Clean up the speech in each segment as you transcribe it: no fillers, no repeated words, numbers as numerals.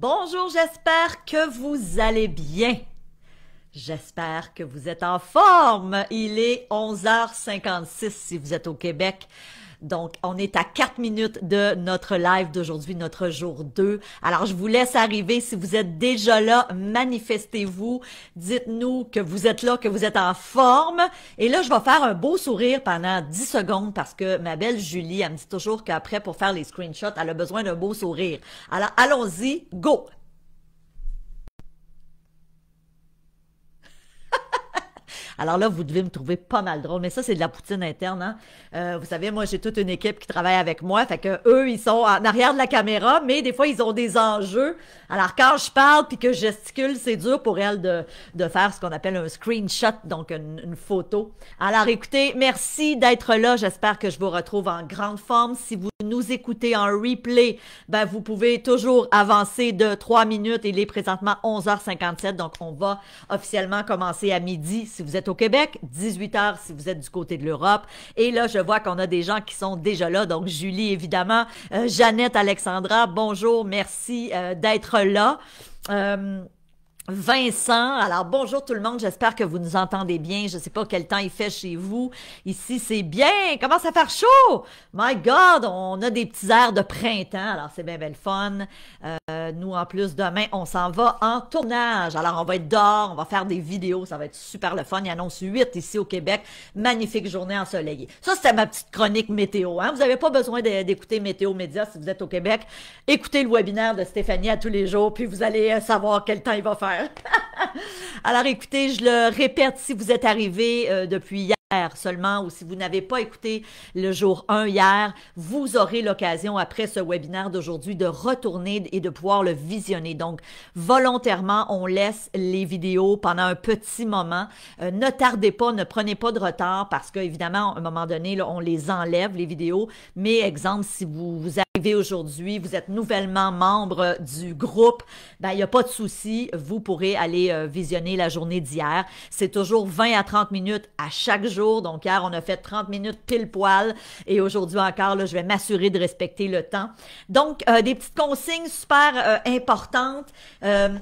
Bonjour, j'espère que vous allez bien. J'espère que vous êtes en forme. Il est 11h56 si vous êtes au Québec. Donc, on est à 4 minutes de notre live d'aujourd'hui, notre jour 2. Alors, je vous laisse arriver. Si vous êtes déjà là, manifestez-vous. Dites-nous que vous êtes là, que vous êtes en forme. Et là, je vais faire un beau sourire pendant 10 secondes parce que ma belle Julie, elle me dit toujours qu'après, pour faire les screenshots, elle a besoin d'un beau sourire. Alors, allons-y, go! Alors là, vous devez me trouver pas mal drôle, mais ça, c'est de la poutine interne, hein. Vous savez, moi, j'ai toute une équipe qui travaille avec moi, fait que eux, ils sont en arrière de la caméra, mais des fois, ils ont des enjeux. Alors, quand je parle puis que je gesticule, c'est dur pour elles de faire ce qu'on appelle un screenshot, donc une photo. Alors, écoutez, merci d'être là. J'espère que je vous retrouve en grande forme. Si vous nous écoutez en replay, ben, vous pouvez toujours avancer de 3 minutes. Il est présentement 11h57, donc on va officiellement commencer à midi si vous êtes au Québec, 18h si vous êtes du côté de l'Europe. Et là, je vois qu'on a des gens qui sont déjà là. Donc, Julie, évidemment, Jeannette, Alexandra, bonjour, merci d'être là. Vincent, alors bonjour tout le monde, j'espère que vous nous entendez bien, je sais pas quel temps il fait chez vous, ici c'est bien, commence à faire chaud, my God, on a des petits airs de printemps, alors c'est bien le fun, nous en plus demain on s'en va en tournage, alors on va être dehors, on va faire des vidéos, ça va être super le fun, il annonce 8 ici au Québec, magnifique journée ensoleillée. Ça c'était ma petite chronique météo, hein? Vous n'avez pas besoin d'écouter Météo Média si vous êtes au Québec, écoutez le webinaire de Stéphanie à tous les jours, puis vous allez savoir quel temps il va faire. Alors écoutez, je le répète, si vous êtes arrivé depuis hier seulement ou si vous n'avez pas écouté le jour 1 hier, vous aurez l'occasion après ce webinaire d'aujourd'hui de retourner et de pouvoir le visionner. Donc, volontairement, on laisse les vidéos pendant un petit moment. Ne tardez pas, ne prenez pas de retard parce qu'évidemment, à un moment donné, là, on les enlève, les vidéos. Mais exemple, si vous arrivez aujourd'hui, vous êtes nouvellement membre du groupe, ben, il n'y a pas de souci, vous pourrez aller visionner la journée d'hier. C'est toujours 20 à 30 minutes à chaque jour. Donc, hier, on a fait 30 minutes pile poil. Et aujourd'hui encore, là, je vais m'assurer de respecter le temps. Donc, des petites consignes super importantes.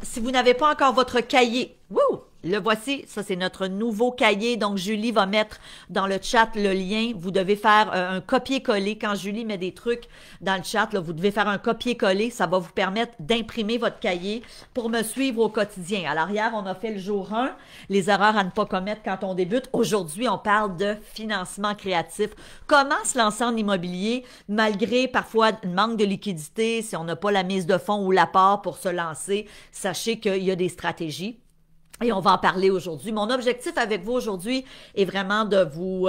Si vous n'avez pas encore votre cahier, wouh! Le voici, ça c'est notre nouveau cahier, donc Julie va mettre dans le chat le lien. Vous devez faire un copier-coller. Quand Julie met des trucs dans le chat, là, vous devez faire un copier-coller. Ça va vous permettre d'imprimer votre cahier pour me suivre au quotidien. Alors hier, on a fait le jour 1, les erreurs à ne pas commettre quand on débute. Aujourd'hui, on parle de financement créatif. Comment se lancer en immobilier malgré parfois un manque de liquidité, si on n'a pas la mise de fonds ou l'apport pour se lancer. Sachez qu'il y a des stratégies. Et on va en parler aujourd'hui. Mon objectif avec vous aujourd'hui est vraiment de vous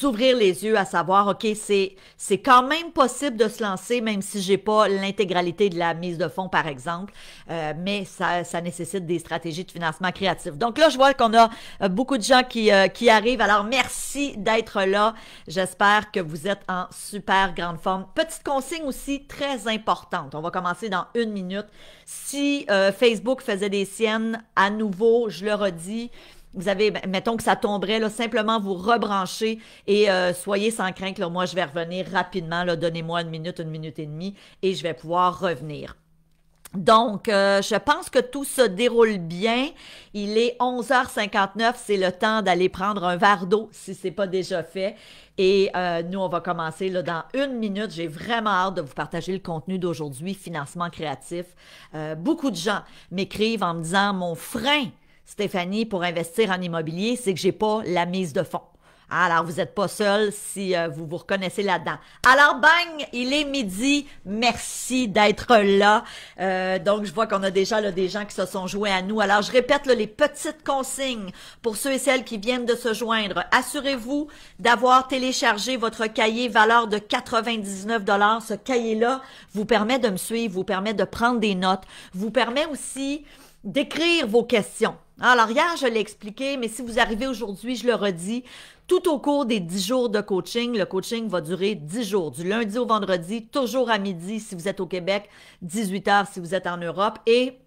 ouvrir les yeux à savoir, OK, c'est quand même possible de se lancer, même si j'ai pas l'intégralité de la mise de fonds, par exemple, mais ça nécessite des stratégies de financement créatif. Donc là, je vois qu'on a beaucoup de gens qui arrivent. Alors, merci d'être là. J'espère que vous êtes en super grande forme. Petite consigne aussi très importante. On va commencer dans 1 minute. Si Facebook faisait des siennes à nouveau, je le redis, vous avez, mettons que ça tomberait, là, simplement vous rebrancher et soyez sans crainte, là, moi je vais revenir rapidement, là, donnez-moi 1 minute, 1 minute et demie et je vais pouvoir revenir. Donc, je pense que tout se déroule bien. Il est 11h59, c'est le temps d'aller prendre un verre d'eau si c'est pas déjà fait. Et nous, on va commencer là, dans 1 minute. J'ai vraiment hâte de vous partager le contenu d'aujourd'hui, financement créatif. Beaucoup de gens m'écrivent en me disant, mon frein, Stéphanie, pour investir en immobilier, c'est que j'ai pas la mise de fonds. Alors, vous n'êtes pas seul si vous vous reconnaissez là-dedans. Alors, bang, il est midi. Merci d'être là. Donc, je vois qu'on a déjà là, des gens qui se sont joints à nous. Alors, je répète là, les petites consignes pour ceux et celles qui viennent de se joindre. Assurez-vous d'avoir téléchargé votre cahier valeur de 99 $. Ce cahier-là vous permet de me suivre, vous permet de prendre des notes, vous permet aussi d'écrire vos questions. Alors, hier, je l'ai expliqué, mais si vous arrivez aujourd'hui, je le redis, tout au cours des 10 jours de coaching, le coaching va durer 10 jours, du lundi au vendredi, toujours à midi si vous êtes au Québec, 18h si vous êtes en Europe. Et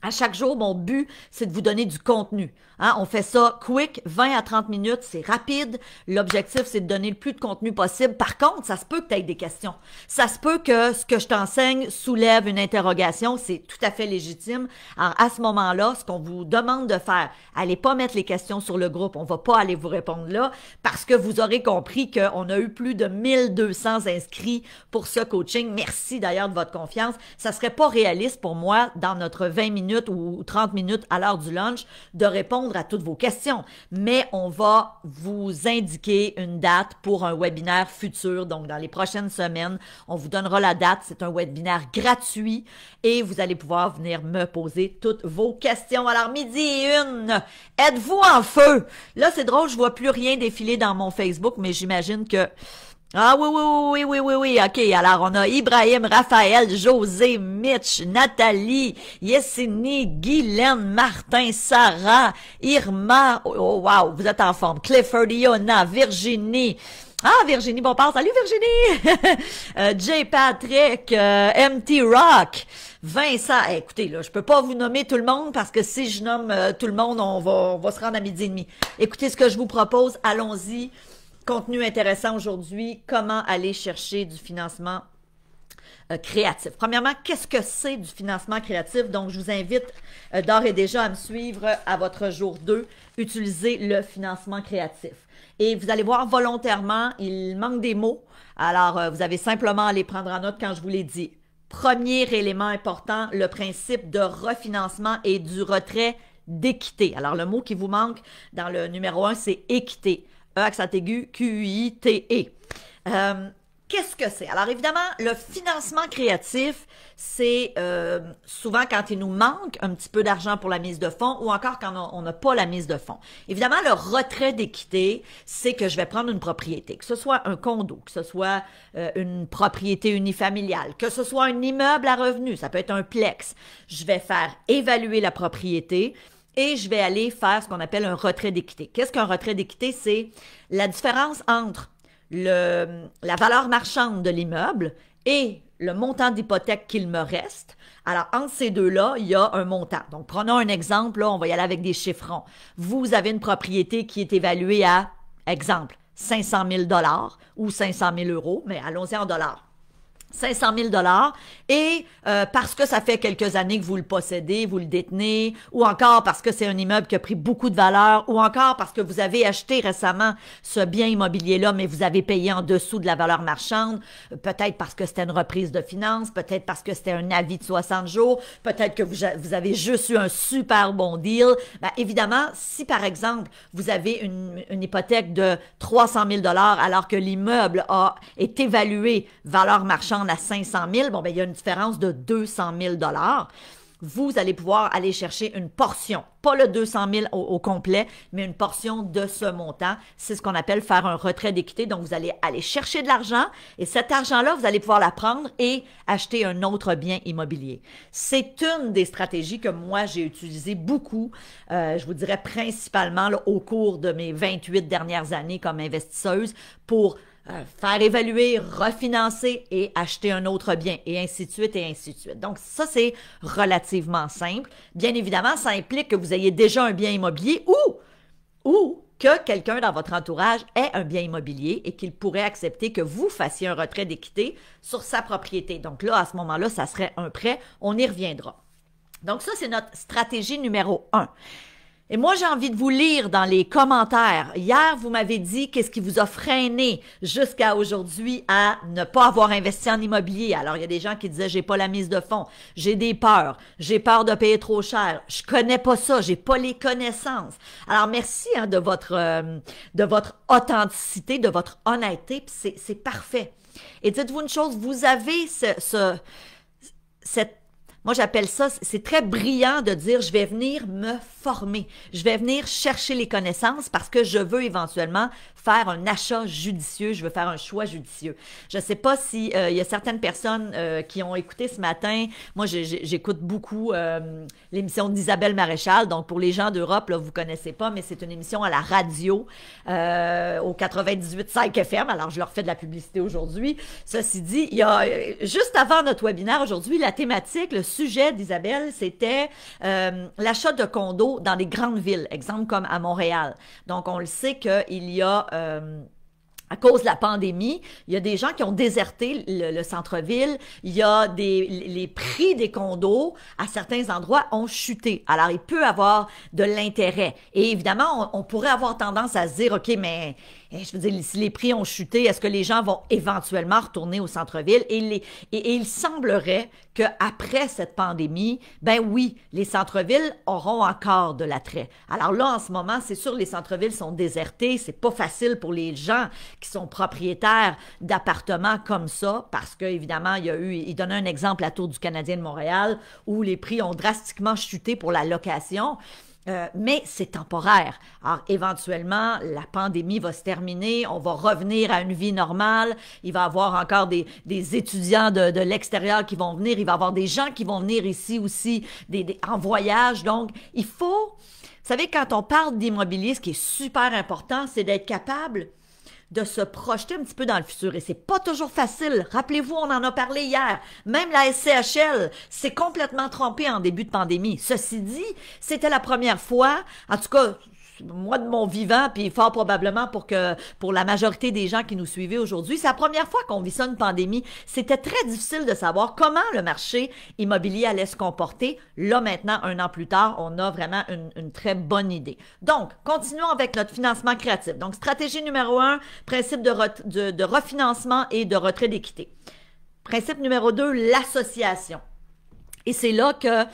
À chaque jour, mon but, c'est de vous donner du contenu. Hein? On fait ça quick, 20 à 30 minutes, c'est rapide. L'objectif, c'est de donner le plus de contenu possible. Par contre, ça se peut que tu aies des questions. Ça se peut que ce que je t'enseigne soulève une interrogation. C'est tout à fait légitime. Alors, à ce moment-là, ce qu'on vous demande de faire, allez pas mettre les questions sur le groupe. On va pas aller vous répondre là parce que vous aurez compris qu'on a eu plus de 1200 inscrits pour ce coaching. Merci d'ailleurs de votre confiance. Ça serait pas réaliste pour moi dans notre 20 minutes ou 30 minutes à l'heure du lunch de répondre à toutes vos questions. Mais on va vous indiquer une date pour un webinaire futur. Donc, dans les prochaines semaines, on vous donnera la date. C'est un webinaire gratuit et vous allez pouvoir venir me poser toutes vos questions. Alors, 12h01, êtes-vous en feu? Là, c'est drôle, je vois plus rien défiler dans mon Facebook, mais j'imagine que ah oui, OK. Alors, on a Ibrahim, Raphaël, José, Mitch, Nathalie, Yessini, Guylaine, Martin, Sarah, Irma. Oh, wow, vous êtes en forme. Clifford, Iona, Virginie. Ah, Virginie, bon part. Salut, Virginie! J. Patrick, MT Rock. Vincent, écoutez, là, je peux pas vous nommer tout le monde parce que si je nomme tout le monde, on va se rendre à 12h30. Écoutez ce que je vous propose. Allons-y. Contenu intéressant aujourd'hui, comment aller chercher du financement créatif. Premièrement, qu'est-ce que c'est du financement créatif? Donc, je vous invite d'ores et déjà à me suivre à votre jour 2, utiliser le financement créatif. Et vous allez voir volontairement, il manque des mots. Alors, vous avez simplement à les prendre en note quand je vous l'ai dit. Premier élément important, le principe de refinancement et du retrait d'équité. Alors, le mot qui vous manque dans le numéro 1, c'est équité. E accent aigu, Q-U-I-T-E. Qu'est-ce que c'est? Alors évidemment, le financement créatif, c'est souvent quand il nous manque un petit peu d'argent pour la mise de fonds ou encore quand on n'a pas la mise de fonds. Évidemment, le retrait d'équité, c'est que je vais prendre une propriété, que ce soit un condo, que ce soit une propriété unifamiliale, que ce soit un immeuble à revenus, ça peut être un plex. Je vais faire évaluer la propriété et je vais aller faire ce qu'on appelle un retrait d'équité. Qu'est-ce qu'un retrait d'équité? C'est la différence entre la valeur marchande de l'immeuble et le montant d'hypothèque qu'il me reste. Alors, entre ces deux-là, il y a un montant. Donc, prenons un exemple, là, on va y aller avec des chiffrons. Vous avez une propriété qui est évaluée à, exemple, 500 000 ou 500 000 euros, mais allons-y en dollars. 500 000 et parce que ça fait quelques années que vous le possédez, vous le détenez, ou encore parce que c'est un immeuble qui a pris beaucoup de valeur, ou encore parce que vous avez acheté récemment ce bien immobilier-là, mais vous avez payé en dessous de la valeur marchande, peut-être parce que c'était une reprise de finances, peut-être parce que c'était un avis de 60 jours, peut-être que vous avez juste eu un super bon deal. Ben, évidemment, si par exemple, vous avez une hypothèque de 300 000 alors que l'immeuble est évalué valeur marchande à 500 000, bon, ben, il y a une différence de 200 000 vous allez pouvoir aller chercher une portion, pas le 200 000 au complet, mais une portion de ce montant. C'est ce qu'on appelle faire un retrait d'équité. Donc, vous allez aller chercher de l'argent et cet argent-là, vous allez pouvoir la prendre et acheter un autre bien immobilier. C'est une des stratégies que moi, j'ai utilisées beaucoup, je vous dirais principalement là, au cours de mes 28 dernières années comme investisseuse pour faire évaluer, refinancer et acheter un autre bien, et ainsi de suite, et ainsi de suite. Donc, ça, c'est relativement simple. Bien évidemment, ça implique que vous ayez déjà un bien immobilier ou que quelqu'un dans votre entourage ait un bien immobilier et qu'il pourrait accepter que vous fassiez un retrait d'équité sur sa propriété. Donc là, à ce moment-là, ça serait un prêt. On y reviendra. Donc ça, c'est notre stratégie numéro 1. Et moi, j'ai envie de vous lire dans les commentaires. Hier, vous m'avez dit qu'est-ce qui vous a freiné jusqu'à aujourd'hui à ne pas avoir investi en immobilier. Alors, il y a des gens qui disaient, j'ai pas la mise de fonds, j'ai des peurs, j'ai peur de payer trop cher, je connais pas ça, j'ai pas les connaissances. Alors, merci de votre authenticité, de votre honnêteté, puis c'est parfait. Et dites-vous une chose, vous avez cette moi, j'appelle ça, c'est très brillant de dire, je vais venir me former. Je vais venir chercher les connaissances parce que je veux éventuellement faire un achat judicieux, je veux faire un choix judicieux. Je ne sais pas si il y a certaines personnes qui ont écouté ce matin. Moi, j'écoute beaucoup l'émission d'Isabelle Maréchal. Donc, pour les gens d'Europe, là, vous connaissez pas, mais c'est une émission à la radio au 98.5 FM. Alors, je leur fais de la publicité aujourd'hui. Ceci dit, il y a juste avant notre webinaire aujourd'hui, la thématique, le sujet d'Isabelle, c'était l'achat de condos dans les grandes villes, exemple comme à Montréal. Donc, on le sait qu'il y a à cause de la pandémie, il y a des gens qui ont déserté le centre-ville. Il y a les prix des condos à certains endroits ont chuté. Alors, il peut avoir de l'intérêt. Et évidemment, on pourrait avoir tendance à se dire, OK, mais je veux dire, si les prix ont chuté, est-ce que les gens vont éventuellement retourner au centre-ville? Et il semblerait qu'après cette pandémie, ben oui, les centres-villes auront encore de l'attrait. Alors là, en ce moment, c'est sûr, les centres-villes sont désertés. C'est pas facile pour les gens qui sont propriétaires d'appartements comme ça, parce qu'évidemment, il donnait un exemple à Tour du Canadien de Montréal, où les prix ont drastiquement chuté pour la location. Mais c'est temporaire. Alors, éventuellement, la pandémie va se terminer, on va revenir à une vie normale, il va y avoir encore des étudiants de l'extérieur qui vont venir, il va y avoir des gens qui vont venir ici aussi en voyage. Donc, il faut... Vous savez, quand on parle d'immobilier, ce qui est super important, c'est d'être capable de se projeter un petit peu dans le futur. Et c'est pas toujours facile. Rappelez-vous, on en a parlé hier. Même la SCHL s'est complètement trompée en début de pandémie. Ceci dit, c'était la première fois, en tout cas, moi de mon vivant, puis fort probablement pour la majorité des gens qui nous suivaient aujourd'hui, c'est la première fois qu'on vit ça, une pandémie. C'était très difficile de savoir comment le marché immobilier allait se comporter. Là, maintenant, 1 an plus tard, on a vraiment une très bonne idée. Donc, continuons avec notre financement créatif. Donc, stratégie numéro 1, principe de refinancement et de retrait d'équité. Principe numéro 2, l'association. Et c'est là que...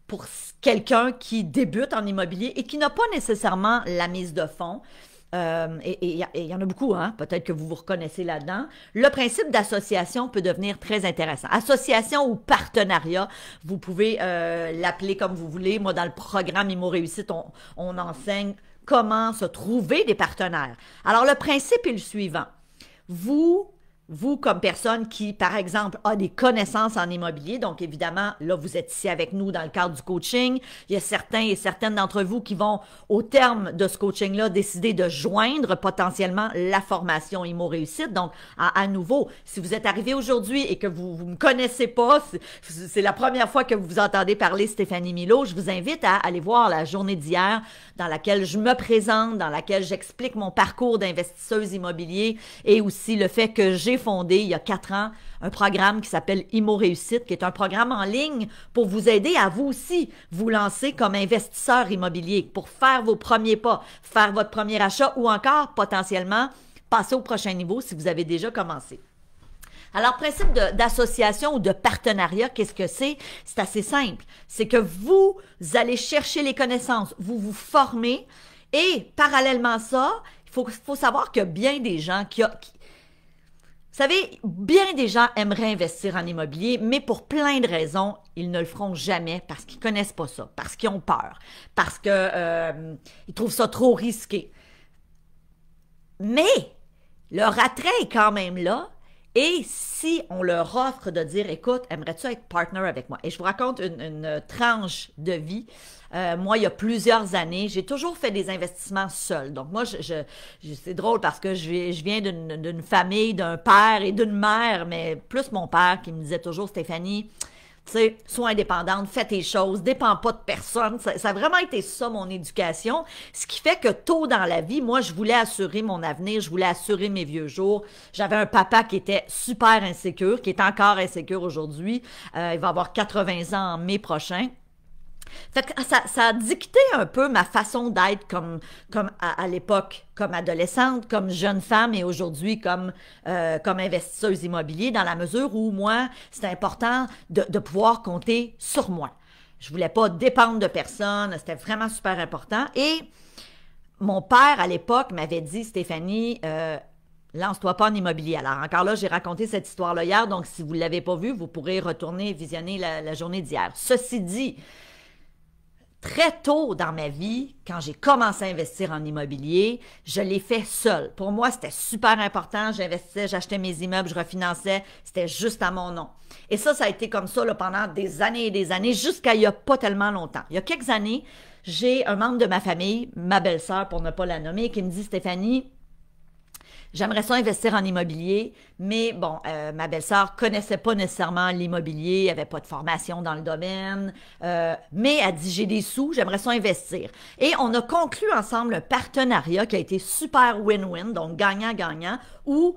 pour quelqu'un qui débute en immobilier et qui n'a pas nécessairement la mise de fonds, et il y en a beaucoup, hein? Peut-être que vous vous reconnaissez là-dedans. Le principe d'association peut devenir très intéressant. Association ou partenariat, vous pouvez l'appeler comme vous voulez. Moi, dans le programme Immo Réussite, on enseigne comment se trouver des partenaires. Alors, le principe est le suivant. Vous, comme personne qui, par exemple, a des connaissances en immobilier, donc évidemment, là, vous êtes ici avec nous dans le cadre du coaching. Il y a certains et certaines d'entre vous qui vont, au terme de ce coaching-là, décider de joindre potentiellement la formation Immo Réussite. Donc, à nouveau, si vous êtes arrivé aujourd'hui et que vous ne me connaissez pas, c'est la première fois que vous entendez parler Stéphanie Milot, je vous invite à aller voir la journée d'hier dans laquelle je me présente, dans laquelle j'explique mon parcours d'investisseuse immobilier et aussi le fait que j'ai fondé il y a 4 ans un programme qui s'appelle Immo Réussite, qui est un programme en ligne pour vous aider à vous aussi vous lancer comme investisseur immobilier, pour faire vos premiers pas, faire votre premier achat ou encore potentiellement passer au prochain niveau si vous avez déjà commencé. Alors, principe d'association ou de partenariat, qu'est-ce que c'est? C'est assez simple. C'est que vous allez chercher les connaissances, vous vous formez et parallèlement à ça, il faut savoir qu'il y a bien des gens vous savez, bien des gens aimeraient investir en immobilier, mais pour plein de raisons, ils ne le feront jamais parce qu'ils connaissent pas ça, parce qu'ils ont peur, parce que ils trouvent ça trop risqué. Mais leur attrait est quand même là. Et si on leur offre de dire, écoute, aimerais-tu être partner avec moi? Et je vous raconte une tranche de vie. Moi, il y a plusieurs années, j'ai toujours fait des investissements seuls. Donc moi, c'est drôle parce que je viens d'une famille, d'un père et d'une mère, mais plus mon père qui me disait toujours, Stéphanie, tu sais, sois indépendante, fais tes choses, dépends pas de personne. Ça a vraiment été ça, mon éducation. Ce qui fait que tôt dans la vie, moi, je voulais assurer mon avenir, je voulais assurer mes vieux jours. J'avais un papa qui était super insécure, qui est encore insécure aujourd'hui. Il va avoir 80 ans en mai prochain. Fait que ça a dicté un peu ma façon d'être comme à l'époque, comme adolescente, comme jeune femme et aujourd'hui comme investisseuse immobilier, dans la mesure où moi, c'est important de pouvoir compter sur moi. Je voulais pas dépendre de personne, c'était vraiment super important. Et mon père, à l'époque, m'avait dit, Stéphanie, lance-toi pas en immobilier. Alors, encore là, j'ai raconté cette histoire-là hier, donc si vous ne l'avez pas vue, vous pourrez retourner visionner la journée d'hier. Ceci dit, Très tôt dans ma vie, quand j'ai commencé à investir en immobilier, je l'ai fait seule. Pour moi, c'était super important. J'investissais, j'achetais mes immeubles, je refinançais. C'était juste à mon nom. Et ça a été comme ça là, pendant des années et des années, jusqu'à il n'y a pas tellement longtemps. Il y a quelques années, j'ai un membre de ma famille, ma belle-sœur pour ne pas la nommer, qui me dit « Stéphanie, j'aimerais ça investir en immobilier, mais bon, ma belle-sœur connaissait pas nécessairement l'immobilier, elle avait pas de formation dans le domaine, mais elle dit j'ai des sous, j'aimerais ça investir. Et on a conclu ensemble un partenariat qui a été super win-win, donc gagnant-gagnant, où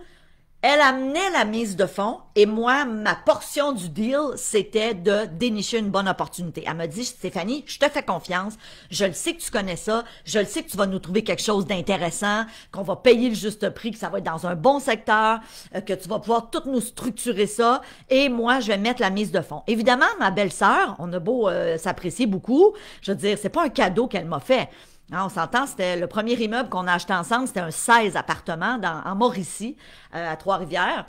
elle amenait la mise de fonds et moi, ma portion du deal, c'était de dénicher une bonne opportunité. Elle m'a dit, Stéphanie, je te fais confiance, je le sais que tu connais ça, je le sais que tu vas nous trouver quelque chose d'intéressant, qu'on va payer le juste prix, que ça va être dans un bon secteur, que tu vas pouvoir tout nous structurer ça et moi, je vais mettre la mise de fonds. Évidemment, ma belle-sœur, on a beau s'apprécier beaucoup, je veux dire, c'est pas un cadeau qu'elle m'a fait. On s'entend, c'était le premier immeuble qu'on a acheté ensemble, c'était un 16 appartements en Mauricie, à Trois-Rivières,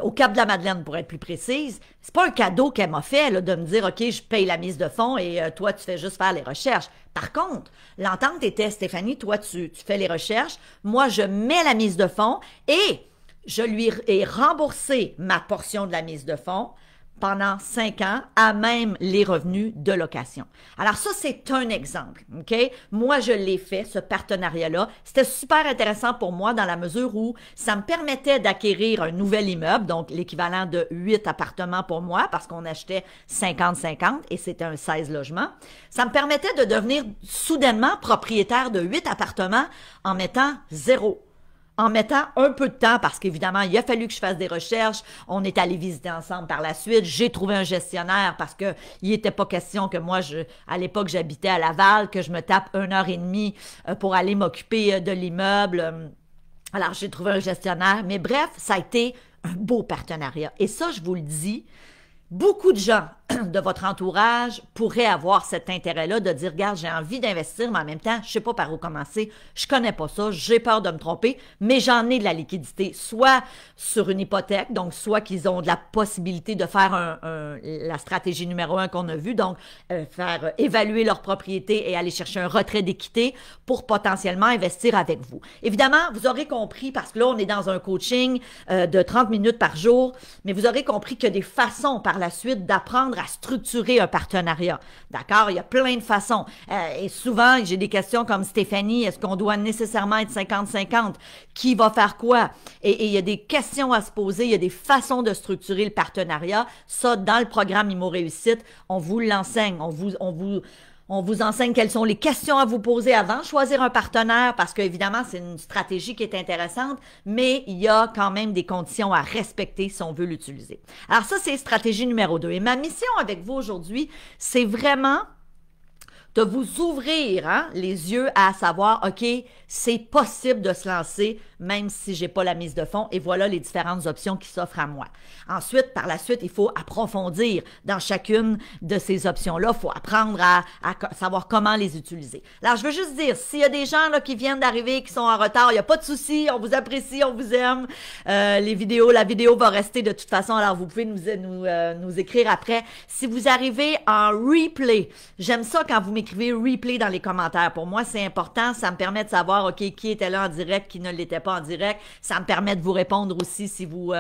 au Cap-de-la-Madeleine pour être plus précise. C'est pas un cadeau qu'elle m'a fait là, de me dire, OK, je paye la mise de fonds et toi, tu fais juste faire les recherches. Par contre, l'entente était, Stéphanie, toi, tu fais les recherches, moi, je mets la mise de fonds et je lui ai remboursé ma portion de la mise de fonds pendant 5 ans, à même les revenus de location. Alors ça, c'est un exemple, OK? Moi, je l'ai fait, ce partenariat-là. C'était super intéressant pour moi dans la mesure où ça me permettait d'acquérir un nouvel immeuble, donc l'équivalent de 8 appartements pour moi, parce qu'on achetait 50-50 et c'était un 16 logements. Ça me permettait de devenir soudainement propriétaire de 8 appartements en mettant 0. En mettant un peu de temps, parce qu'évidemment, il a fallu que je fasse des recherches. On est allé visiter ensemble par la suite. J'ai trouvé un gestionnaire parce que il n'était pas question que moi, à l'époque, j'habitais à Laval, que je me tape 1 heure et demie pour aller m'occuper de l'immeuble. Alors, j'ai trouvé un gestionnaire. Mais bref, ça a été un beau partenariat. Et ça, je vous le dis, beaucoup de gens de votre entourage pourraient avoir cet intérêt-là de dire, regarde, j'ai envie d'investir, mais en même temps, je sais pas par où commencer, je connais pas ça, j'ai peur de me tromper, mais j'en ai de la liquidité, soit sur une hypothèque, donc soit qu'ils ont de la possibilité de faire la stratégie numéro 1 qu'on a vue, donc faire évaluer leur propriété et aller chercher un retrait d'équité pour potentiellement investir avec vous. Évidemment, vous aurez compris, parce que là, on est dans un coaching de 30 minutes par jour, mais vous aurez compris qu'il y a des façons par la suite d'apprendre à structurer un partenariat. D'accord? Il y a plein de façons. Et souvent, j'ai des questions comme Stéphanie, est-ce qu'on doit nécessairement être 50-50? Qui va faire quoi? Et il y a des questions à se poser, il y a des façons de structurer le partenariat. Ça, dans le programme Immo Réussite, on vous l'enseigne. On vous enseigne quelles sont les questions à vous poser avant de choisir un partenaire parce qu'évidemment, c'est une stratégie qui est intéressante, mais il y a quand même des conditions à respecter si on veut l'utiliser. Alors ça, c'est stratégie numéro 2. Et ma mission avec vous aujourd'hui, c'est vraiment de vous ouvrir les yeux à savoir, OK, c'est possible de se lancer même si j'ai pas la mise de fonds et voilà les différentes options qui s'offrent à moi. Ensuite, par la suite, il faut approfondir dans chacune de ces options-là. Il faut apprendre à savoir comment les utiliser. Alors, je veux juste dire, s'il y a des gens là, qui viennent d'arriver, qui sont en retard, il n'y a pas de souci, on vous apprécie, on vous aime. La vidéo va rester de toute façon, alors vous pouvez nous écrire après. Si vous arrivez en replay, j'aime ça quand vous m'écrivez replay dans les commentaires. Pour moi, c'est important, ça me permet de savoir, OK, qui était là en direct, qui ne l'était pas en direct. Ça me permet de vous répondre aussi si vous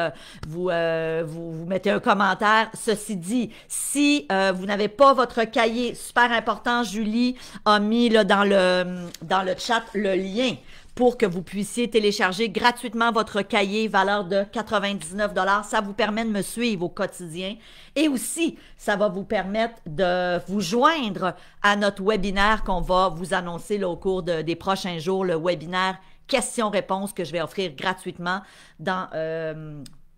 mettez un commentaire. Ceci dit, si vous n'avez pas votre cahier, super important, Julie a mis là, dans le chat le lien pour que vous puissiez télécharger gratuitement votre cahier, valeur de 99 $. Ça vous permet de me suivre au quotidien. Et aussi, ça va vous permettre de vous joindre à notre webinaire qu'on va vous annoncer là, au cours des prochains jours, le webinaire questions-réponses que je vais offrir gratuitement dans...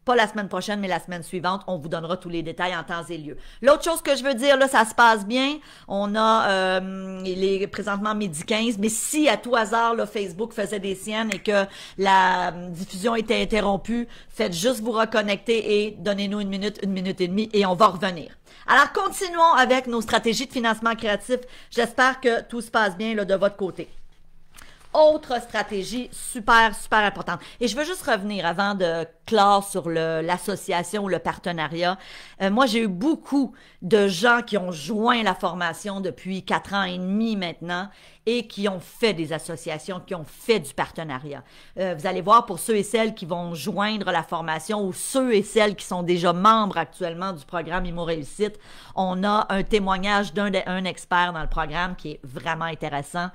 pas la semaine prochaine, mais la semaine suivante, on vous donnera tous les détails en temps et lieu. L'autre chose que je veux dire, là, ça se passe bien. On a, il est présentement midi 15, mais si à tout hasard, là, Facebook faisait des siennes et que la diffusion était interrompue, faites juste vous reconnecter et donnez-nous 1 minute, 1 minute et demie et on va revenir. Alors, continuons avec nos stratégies de financement créatif. J'espère que tout se passe bien là, de votre côté. Autre stratégie super, super importante. Et je veux juste revenir avant de classe sur l'association ou le partenariat. Moi, j'ai eu beaucoup de gens qui ont joint la formation depuis 4 ans et demi maintenant et qui ont fait des associations, qui ont fait du partenariat. Vous allez voir, pour ceux et celles qui vont joindre la formation ou ceux et celles qui sont déjà membres actuellement du programme Immo Réussite, on a un témoignage d'un expert dans le programme qui est vraiment intéressant.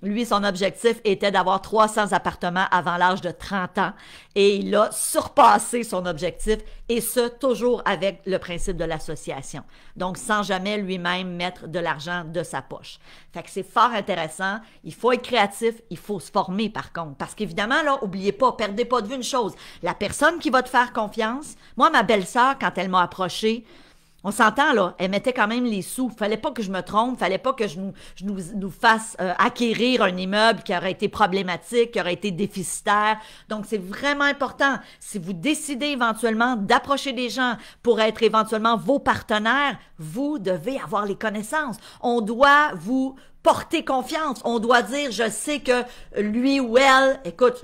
Lui, son objectif était d'avoir 300 appartements avant l'âge de 30 ans et il a surpassé son objectif et ce, toujours avec le principe de l'association. Donc, sans jamais lui-même mettre de l'argent de sa poche. Fait que c'est fort intéressant. Il faut être créatif, il faut se former par contre. Parce qu'évidemment, là, oubliez pas, perdez pas de vue une chose. La personne qui va te faire confiance, moi, ma belle-sœur, quand elle m'a approché, on s'entend, là, elle mettait quand même les sous. Fallait pas que je me trompe, fallait pas que je nous fasse acquérir un immeuble qui aurait été problématique, qui aurait été déficitaire. Donc, c'est vraiment important. Si vous décidez éventuellement d'approcher des gens pour être éventuellement vos partenaires, vous devez avoir les connaissances. On doit vous porter confiance. On doit dire, je sais que lui ou elle, écoute,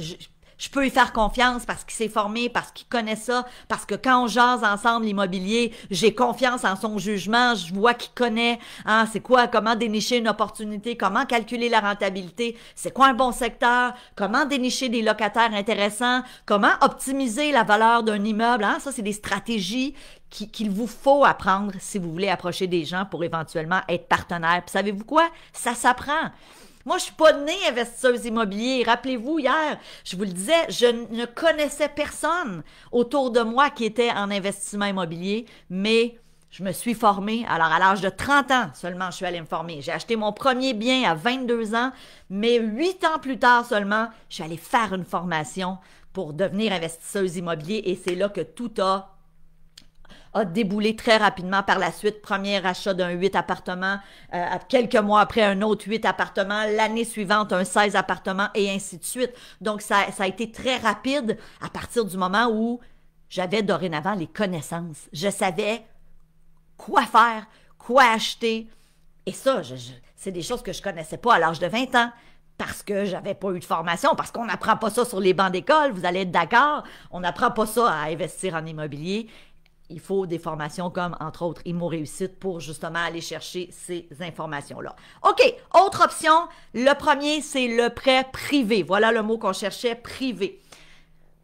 je peux y faire confiance parce qu'il s'est formé, parce qu'il connaît ça, parce que quand on jase ensemble l'immobilier, j'ai confiance en son jugement, je vois qu'il connaît, hein, c'est quoi, comment dénicher une opportunité, comment calculer la rentabilité, c'est quoi un bon secteur, comment dénicher des locataires intéressants, comment optimiser la valeur d'un immeuble, hein, ça c'est des stratégies qu'il vous faut apprendre si vous voulez approcher des gens pour éventuellement être partenaire. Puis savez-vous quoi? Ça s'apprend. Moi, je suis pas née investisseuse immobilière. Rappelez-vous, hier, je vous le disais, je ne connaissais personne autour de moi qui était en investissement immobilier, mais je me suis formée. Alors, à l'âge de 30 ans seulement, je suis allée me former. J'ai acheté mon premier bien à 22 ans, mais 8 ans plus tard seulement, je suis allée faire une formation pour devenir investisseuse immobilière et c'est là que tout a déboulé très rapidement par la suite. Premier achat d'un 8 appartements, quelques mois après un autre 8 appartements, l'année suivante un 16 appartements et ainsi de suite. Donc ça a été très rapide à partir du moment où j'avais dorénavant les connaissances. Je savais quoi faire, quoi acheter et ça, c'est des choses que je connaissais pas à l'âge de 20 ans. Parce que j'avais pas eu de formation, parce qu'on n'apprend pas ça sur les bancs d'école, vous allez être d'accord, on n'apprend pas ça à investir en immobilier. Il faut des formations comme, entre autres, Immo Réussite pour justement aller chercher ces informations-là. OK, autre option. Le premier, c'est le prêt privé. Voilà le mot qu'on cherchait, privé.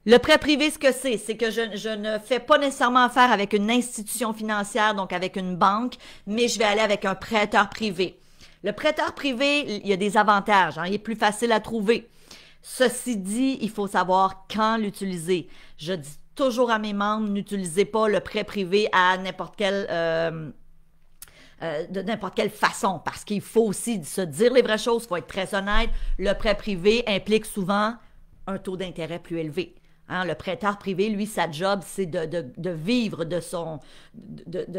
Le prêt privé, ce que c'est que je ne fais pas nécessairement affaire avec une institution financière, donc avec une banque, mais je vais aller avec un prêteur privé. Le prêteur privé, il y a des avantages, hein, il est plus facile à trouver. Ceci dit, il faut savoir quand l'utiliser. Je dis toujours à mes membres, n'utilisez pas le prêt privé à n'importe quelle de n'importe quelle façon, parce qu'il faut aussi se dire les vraies choses, il faut être très honnête. Le prêt privé implique souvent un taux d'intérêt plus élevé. Hein, le prêteur privé, lui, sa job, c'est de vivre de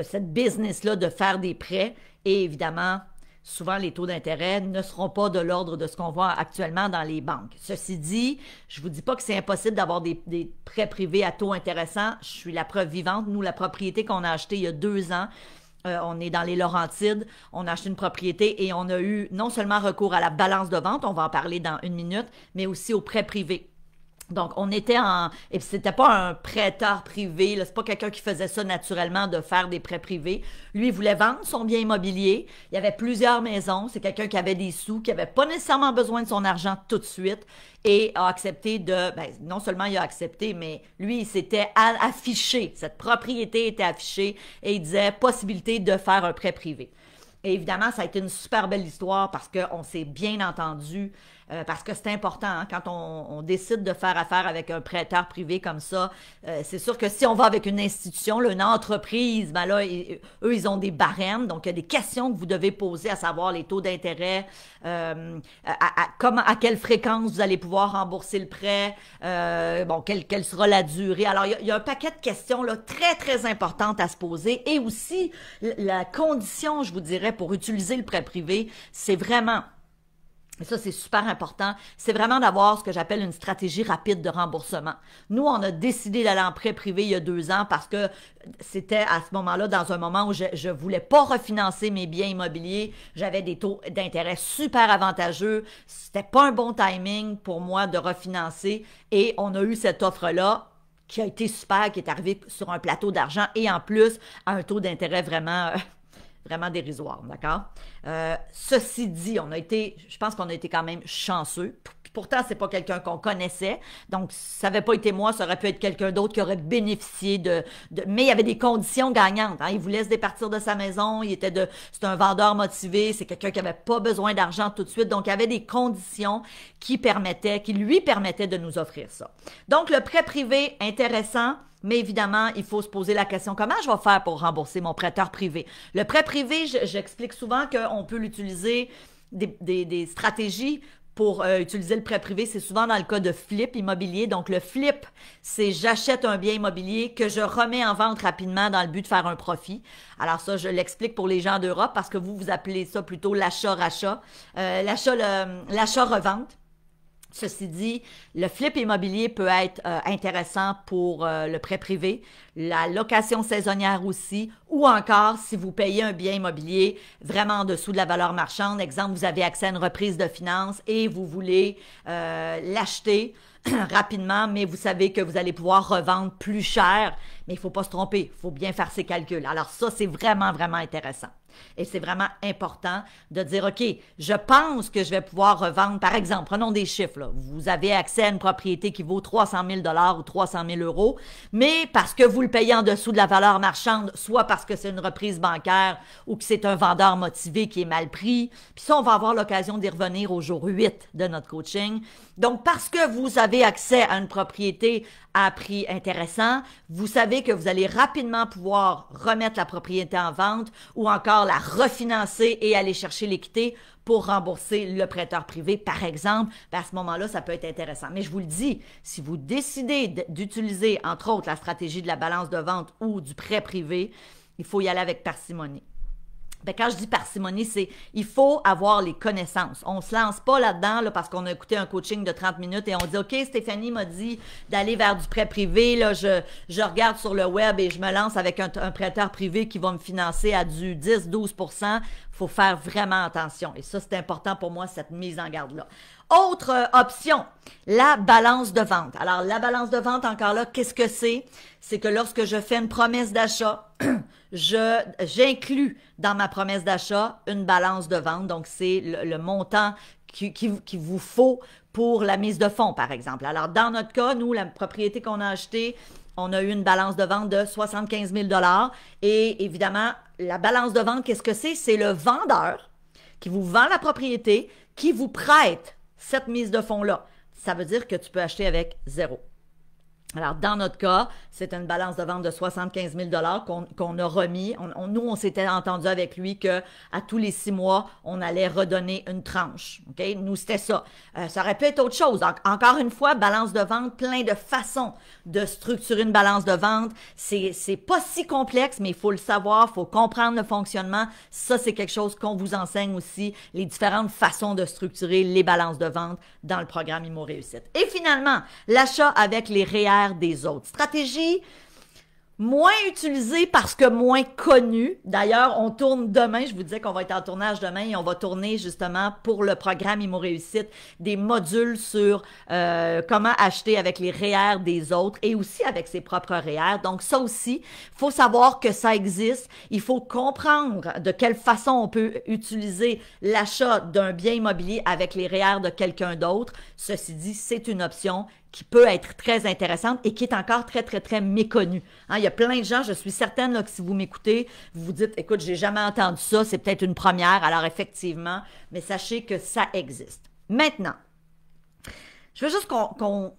cette business-là, de faire des prêts. Et évidemment, souvent, les taux d'intérêt ne seront pas de l'ordre de ce qu'on voit actuellement dans les banques. Ceci dit, je vous dis pas que c'est impossible d'avoir des prêts privés à taux intéressants. Je suis la preuve vivante. Nous, la propriété qu'on a achetée il y a 2 ans, on est dans les Laurentides, on a acheté une propriété et on a eu non seulement recours à la balance de vente, on va en parler dans 1 minute, mais aussi au prêt privé. Donc, on était et puis c'était pas un prêteur privé, là, c'est pas quelqu'un qui faisait ça naturellement de faire des prêts privés. Lui, il voulait vendre son bien immobilier. Il y avait plusieurs maisons. C'est quelqu'un qui avait des sous, qui avait pas nécessairement besoin de son argent tout de suite et a accepté non seulement il a accepté, mais lui, il s'était affiché. Cette propriété était affichée et il disait possibilité de faire un prêt privé. Et évidemment, ça a été une super belle histoire parce qu'on s'est bien entendu, parce que c'est important, hein, quand on décide de faire affaire avec un prêteur privé comme ça, c'est sûr que si on va avec une institution, là, une entreprise, ben là, eux, ils ont des barèmes, donc il y a des questions que vous devez poser, à savoir les taux d'intérêt, à quelle fréquence vous allez pouvoir rembourser le prêt, quelle sera la durée. Alors, il y a un paquet de questions là, très, très importantes à se poser et aussi la condition, je vous dirais, pour utiliser le prêt privé, c'est vraiment, et ça c'est super important, c'est vraiment d'avoir ce que j'appelle une stratégie rapide de remboursement. Nous, on a décidé d'aller en prêt privé il y a 2 ans parce que c'était à ce moment-là, dans un moment où je voulais pas refinancer mes biens immobiliers, j'avais des taux d'intérêt super avantageux, c'était pas un bon timing pour moi de refinancer et on a eu cette offre-là qui a été super, qui est arrivé sur un plateau d'argent et en plus à un taux d'intérêt vraiment, vraiment dérisoire, d'accord? Ceci dit, je pense qu'on a été quand même chanceux. Pourtant, c'est pas quelqu'un qu'on connaissait. Donc, ça n'avait pas été moi, ça aurait pu être quelqu'un d'autre qui aurait bénéficié mais il y avait des conditions gagnantes. Hein. Il voulait se départir de sa maison. C'est un vendeur motivé. C'est quelqu'un qui avait pas besoin d'argent tout de suite. Donc, il y avait des conditions qui lui permettaient de nous offrir ça. Donc, le prêt privé, intéressant. Mais évidemment, il faut se poser la question, comment je vais faire pour rembourser mon prêteur privé? Le prêt privé, j'explique souvent qu'on peut l'utiliser des stratégies pour utiliser le prêt privé, c'est souvent dans le cas de flip immobilier. Donc, le flip, c'est j'achète un bien immobilier que je remets en vente rapidement dans le but de faire un profit. Alors ça, je l'explique pour les gens d'Europe parce que vous appelez ça plutôt l'achat-rachat, l'achat-revente. Ceci dit, le flip immobilier peut être intéressant pour le prêt privé, la location saisonnière aussi, ou encore si vous payez un bien immobilier vraiment en dessous de la valeur marchande. Exemple, vous avez accès à une reprise de finances et vous voulez l'acheter rapidement, mais vous savez que vous allez pouvoir revendre plus cher, mais il ne faut pas se tromper, il faut bien faire ses calculs. Alors ça, c'est vraiment, vraiment intéressant. Et c'est vraiment important de dire, OK, je pense que je vais pouvoir revendre, par exemple, prenons des chiffres, là. Vous avez accès à une propriété qui vaut 300 000 ou 300 000 euros, mais parce que vous le payez en dessous de la valeur marchande, soit parce que c'est une reprise bancaire ou que c'est un vendeur motivé qui est mal pris. Puis ça, on va avoir l'occasion d'y revenir au jour 8 de notre coaching. Donc, parce que vous avez accès à une propriété à prix intéressant, vous savez que vous allez rapidement pouvoir remettre la propriété en vente ou encore la refinancer et aller chercher l'équité pour rembourser le prêteur privé, par exemple. À ce moment-là, ça peut être intéressant. Mais je vous le dis, si vous décidez d'utiliser, entre autres, la stratégie de la balance de vente ou du prêt privé, il faut y aller avec parcimonie. Ben, quand je dis parcimonie, c'est il faut avoir les connaissances. On se lance pas là-dedans là, parce qu'on a écouté un coaching de 30 minutes et on dit « OK, Stéphanie m'a dit d'aller vers du prêt privé. Là, je regarde sur le web et je me lance avec un prêteur privé qui va me financer à du 10-12 ». Il faut faire vraiment attention. Et ça, c'est important pour moi, cette mise en garde-là. Autre option, la balance de vente. Alors, la balance de vente, encore là, qu'est-ce que c'est? C'est que lorsque je fais une promesse d'achat, j'inclus dans ma promesse d'achat une balance de vente. Donc, c'est le montant qui vous faut pour la mise de fonds, par exemple. Alors, dans notre cas, nous, la propriété qu'on a achetée, on a eu une balance de vente de 75 000 $. Et évidemment, la balance de vente, qu'est-ce que c'est? C'est le vendeur qui vous vend la propriété, qui vous prête cette mise de fonds-là. Ça veut dire que tu peux acheter avec zéro. Alors, dans notre cas, c'est une balance de vente de 75 000 $ qu'on a remis. Nous, on s'était entendu avec lui que à tous les 6 mois, on allait redonner une tranche. OK? Nous, c'était ça. Ça aurait pu être autre chose. Encore une fois, balance de vente, plein de façons de structurer une balance de vente. C'est pas si complexe, mais il faut le savoir, il faut comprendre le fonctionnement. Ça, c'est quelque chose qu'on vous enseigne aussi, les différentes façons de structurer les balances de vente dans le programme Immo Réussite. Et finalement, l'achat avec les REER des autres. Stratégie moins utilisée parce que moins connue. D'ailleurs, on tourne demain, je vous disais qu'on va être en tournage demain et on va tourner justement pour le programme Immo Réussite des modules sur comment acheter avec les REER des autres et aussi avec ses propres REER. Donc ça aussi, il faut savoir que ça existe. Il faut comprendre de quelle façon on peut utiliser l'achat d'un bien immobilier avec les REER de quelqu'un d'autre. Ceci dit, c'est une option qui peut être très intéressante et qui est encore très, très, très méconnue. Hein, il y a plein de gens, je suis certaine là, que si vous m'écoutez, vous vous dites, écoute, j'ai jamais entendu ça, c'est peut-être une première, alors effectivement, mais sachez que ça existe. Maintenant, je veux juste qu'on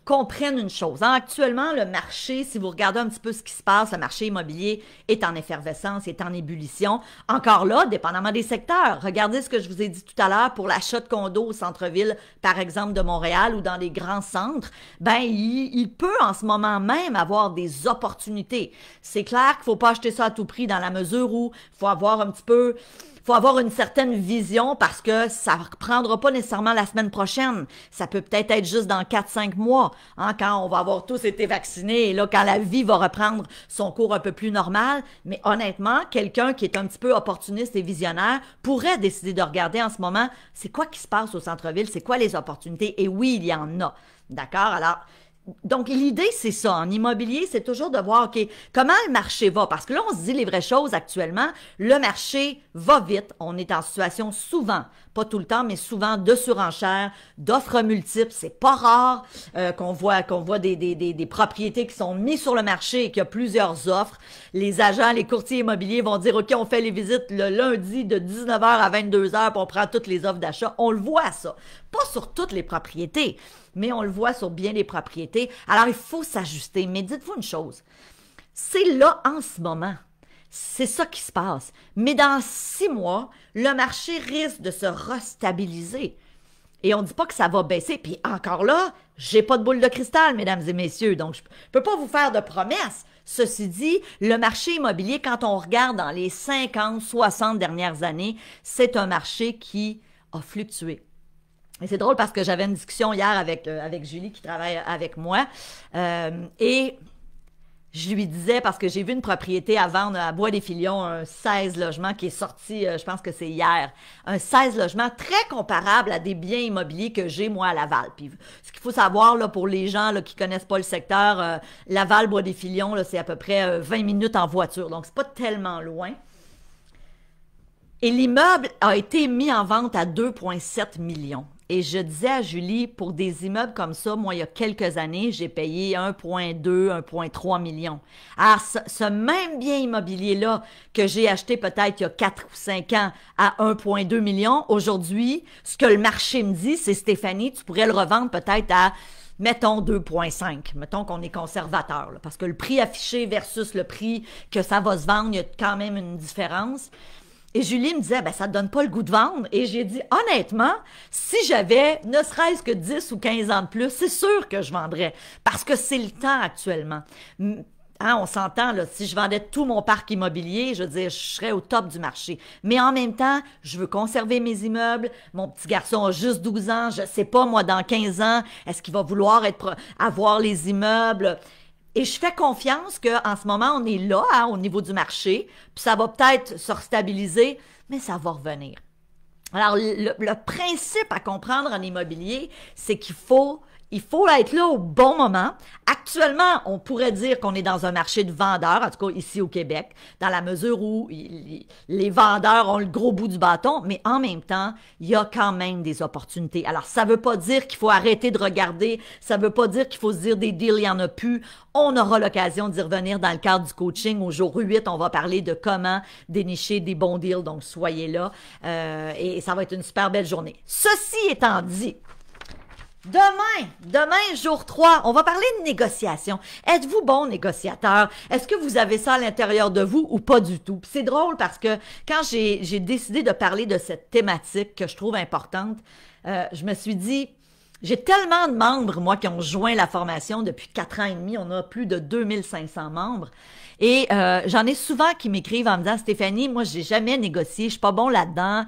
comprenne une chose. Hein? Actuellement, le marché, si vous regardez un petit peu ce qui se passe, le marché immobilier est en effervescence, est en ébullition. Encore là, dépendamment des secteurs. Regardez ce que je vous ai dit tout à l'heure pour l'achat de condos au centre-ville, par exemple, de Montréal ou dans les grands centres. Ben, il peut en ce moment même avoir des opportunités. C'est clair qu'il ne faut pas acheter ça à tout prix dans la mesure où il faut avoir un petit peu... faut avoir une certaine vision parce que ça ne prendra pas nécessairement la semaine prochaine. Ça peut peut-être être juste dans 4-5 mois, hein, quand on va avoir tous été vaccinés et là, quand la vie va reprendre son cours un peu plus normal. Mais honnêtement, quelqu'un qui est un petit peu opportuniste et visionnaire pourrait décider de regarder en ce moment, c'est quoi qui se passe au centre-ville, c'est quoi les opportunités. Et oui, il y en a. D'accord? Alors, Donc, l'idée, c'est ça. En immobilier, c'est toujours de voir, OK, comment le marché va? Parce que là, on se dit les vraies choses actuellement. Le marché va vite. On est en situation souvent, pas tout le temps, mais souvent de surenchère, d'offres multiples. C'est pas rare qu'on voit des propriétés qui sont mises sur le marché et qu'il y a plusieurs offres. Les agents, les courtiers immobiliers vont dire, OK, on fait les visites le lundi de 19h à 22h, puis on prend toutes les offres d'achat. On le voit, ça. Pas sur toutes les propriétés, mais on le voit sur bien des propriétés. Alors, il faut s'ajuster. Mais dites-vous une chose, c'est là en ce moment. C'est ça qui se passe. Mais dans 6 mois, le marché risque de se restabiliser. Et on ne dit pas que ça va baisser. Puis encore là, j'ai pas de boule de cristal, mesdames et messieurs, donc je peux pas vous faire de promesses. Ceci dit, le marché immobilier, quand on regarde dans les 50, 60 dernières années, c'est un marché qui a fluctué. Et c'est drôle parce que j'avais une discussion hier avec Julie qui travaille avec moi et je lui disais, parce que j'ai vu une propriété à vendre à Bois-des-Filions, un 16 logements qui est sorti, je pense que c'est hier, un 16 logements très comparable à des biens immobiliers que j'ai moi à Laval. Puis ce qu'il faut savoir là, pour les gens là, qui connaissent pas le secteur, Laval, Bois-des-Filions, c'est à peu près 20 minutes en voiture, donc c'est pas tellement loin. Et l'immeuble a été mis en vente à 2,7 millions. Et je disais à Julie, pour des immeubles comme ça, moi, il y a quelques années, j'ai payé 1,2, 1,3 millions. Alors, ce même bien immobilier-là que j'ai acheté peut-être il y a 4 ou 5 ans à 1,2 millions, aujourd'hui, ce que le marché me dit, c'est Stéphanie, tu pourrais le revendre peut-être à mettons 2,5. Mettons qu'on est conservateur, là, parce que le prix affiché versus le prix que ça va se vendre, il y a quand même une différence. Et Julie me disait, ben, ça te donne pas le goût de vendre. Et j'ai dit, honnêtement, si j'avais ne serait-ce que 10 ou 15 ans de plus, c'est sûr que je vendrais. Parce que c'est le temps actuellement. Hein, on s'entend, là, si je vendais tout mon parc immobilier, je veux dire, je serais au top du marché. Mais en même temps, je veux conserver mes immeubles. Mon petit garçon a juste 12 ans. Je sais pas, moi, dans 15 ans, est-ce qu'il va vouloir avoir les immeubles? Et je fais confiance qu'en ce moment, on est là, hein, au niveau du marché, puis ça va peut-être se stabiliser, mais ça va revenir. Alors, le principe à comprendre en immobilier, c'est qu'il faut être là au bon moment. Actuellement, on pourrait dire qu'on est dans un marché de vendeurs, en tout cas ici au Québec, dans la mesure où les vendeurs ont le gros bout du bâton, mais en même temps, il y a quand même des opportunités. Alors, ça veut pas dire qu'il faut arrêter de regarder, ça veut pas dire qu'il faut se dire des deals, il y en a plus. On aura l'occasion d'y revenir dans le cadre du coaching. Au jour 8, on va parler de comment dénicher des bons deals, donc soyez là. Et ça va être une super belle journée. Ceci étant dit, Demain, jour 3, on va parler de négociation. Êtes-vous bon négociateur? Est-ce que vous avez ça à l'intérieur de vous ou pas du tout? C'est drôle parce que quand j'ai décidé de parler de cette thématique que je trouve importante, je me suis dit, j'ai tellement de membres, moi, qui ont joint la formation depuis 4 ans et demi. On a plus de 2500 membres. Et j'en ai souvent qui m'écrivent en me disant, Stéphanie, moi, j'ai jamais négocié, je suis pas bon là-dedans.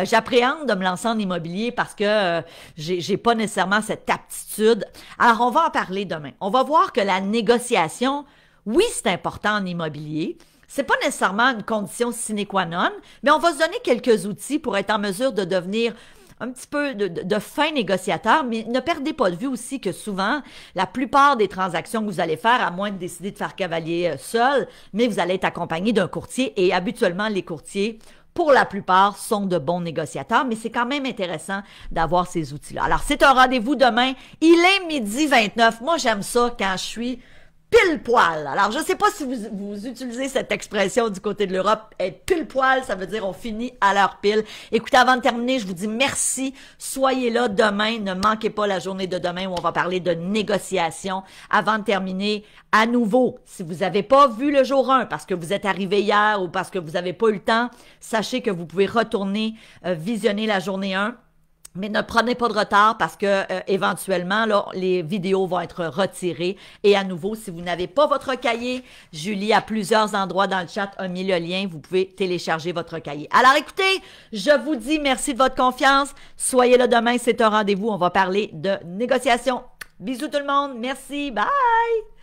J'appréhende de me lancer en immobilier parce que j'ai pas nécessairement cette aptitude. Alors, on va en parler demain. On va voir que la négociation, oui, c'est important en immobilier. C'est pas nécessairement une condition sine qua non, mais on va se donner quelques outils pour être en mesure de devenir un petit peu de fin négociateur, mais ne perdez pas de vue aussi que souvent, la plupart des transactions que vous allez faire, à moins de décider de faire cavalier seul, mais vous allez être accompagné d'un courtier et habituellement, les courtiers, pour la plupart, sont de bons négociateurs, mais c'est quand même intéressant d'avoir ces outils-là. Alors, c'est un rendez-vous demain. Il est 12h29. Moi, j'aime ça quand je suis pile poil. Alors, je ne sais pas si vous utilisez cette expression du côté de l'Europe. Être pile poil, ça veut dire on finit à l'heure pile. Écoutez, avant de terminer, je vous dis merci. Soyez là demain. Ne manquez pas la journée de demain où on va parler de négociation. Avant de terminer, à nouveau, si vous n'avez pas vu le jour 1 parce que vous êtes arrivé hier ou parce que vous n'avez pas eu le temps, sachez que vous pouvez retourner visionner la journée 1. Mais ne prenez pas de retard parce que éventuellement, là, les vidéos vont être retirées. Et à nouveau, si vous n'avez pas votre cahier, Julie, à plusieurs endroits dans le chat, a mis le lien. Vous pouvez télécharger votre cahier. Alors écoutez, je vous dis merci de votre confiance. Soyez là demain, c'est un rendez-vous. On va parler de négociation. Bisous tout le monde. Merci. Bye!